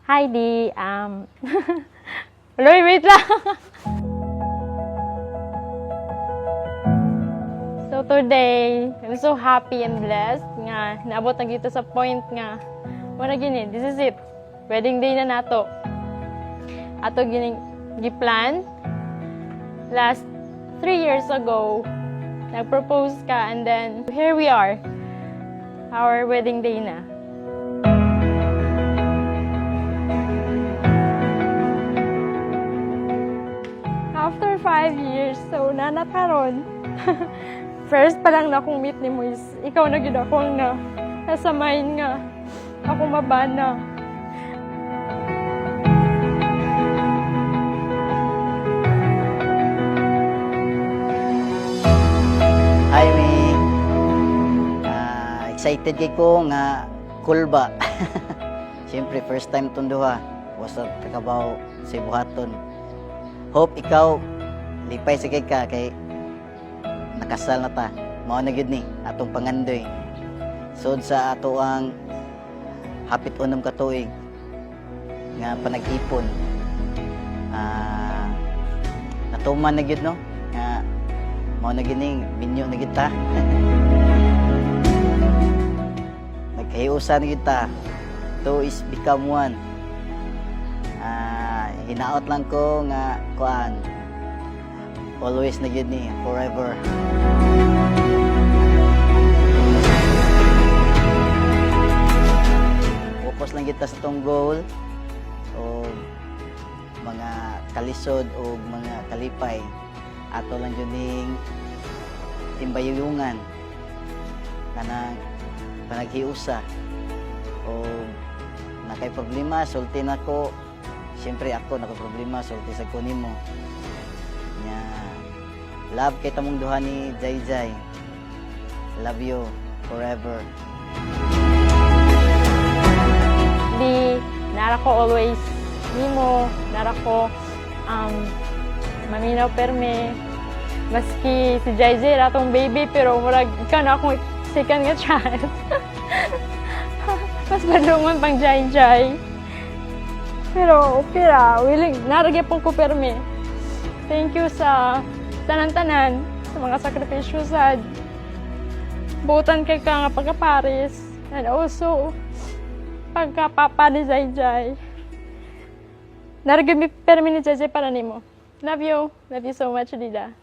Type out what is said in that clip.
Hi, Di. Loy, wait lang. So today, I'm so happy and blessed nga naabot na gito sa point nga wala gini, this is it. Wedding day na nato. Ato gini giplan last 3 years ago. Nag-propose ka and then here we are. Our wedding day na. After 5 years, so nanakaron. First pa lang na akong meet ni Moise, ikaw na gid akong na nasa mind nga ako mabana. Hi, Mi. Excited kay ko nga cool ba. Siyempre, first time itong duha. Wasap kakabaw sa buhaton. Hope ikaw, lipay sa ka kay nakasal na ta. Mao na gyud ni atong pangandoy. Sud sa ato ang hapit unom ka tuig nga panag-ipon. Natuman na gyud no. Nga mao na gyud ning binyo na gyud ta. Nagkahiusa na gyud ta. Two is become one. Hinaot lang ko nga kuan. Always na gyud ni forever. Focus lang kita sa tong goal o mga kalisod o mga kalipay. Ato lang yun ning timbayuyungan kanang panaghiusa o nakay problema sulti nako. Siyempre ako nakaproblema sulti sa kunin mo. Nya love kay tamong duha ni Jai Jai. Love you forever. Di nara ko always nimo, nara ko maminaw perme. Maski si Jai Jai ratong baby pero murag ikaw na akong second nga child. Mas madungan pang Jai Jai. Pero okay ra, willing naragay pong ko perme. Thank you sa tanan-tanan sa mga sakripisyo sa butan kay ka nga pagka-Paris and also pagka-papa ni Jai Jai. Naragay mi perme ni Jai Jai para nimo. Love you so much, Dida.